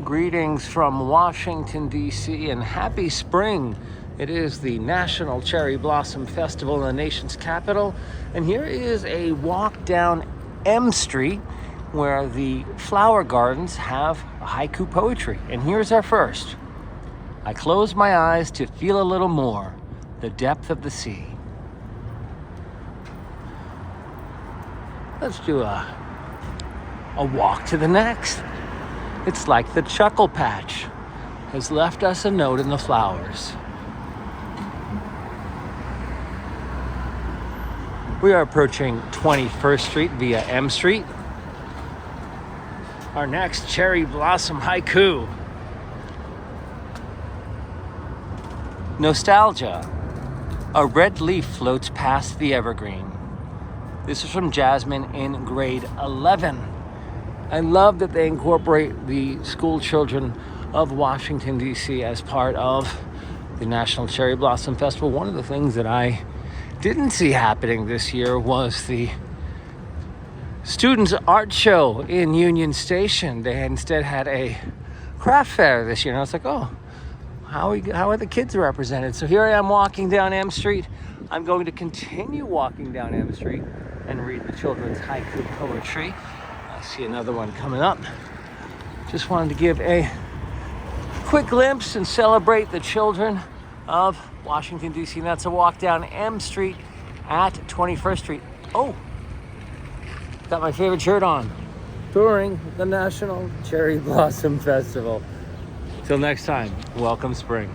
Greetings from Washington, D.C., and happy spring. It is the National Cherry Blossom Festival in the nation's capital. And here is a walk down M Street where the flower gardens have haiku poetry. And here's our first. I close my eyes to feel a little more, the depth of the sea. Let's do a walk to the next. It's like the chuckle patch has left us a note in the flowers. We are approaching 21st Street via M Street. Our next cherry blossom haiku. Nostalgia. A red leaf floats past the evergreen. This is from Jasmine in grade 11. I love that they incorporate the school children of Washington, D.C. as part of the National Cherry Blossom Festival. One of the things that I didn't see happening this year was the students' art show in Union Station. They instead had a craft fair this year. And I was like, oh, how are the kids represented? So here I am walking down M Street. I'm going to continue walking down M Street and read the children's haiku poetry. I see another one coming up. Just wanted to give a quick glimpse and celebrate the children of Washington, D.C. And that's a walk down M Street at 21st Street. Oh, got my favorite shirt on during the National Cherry Blossom Festival. Till next time, welcome spring.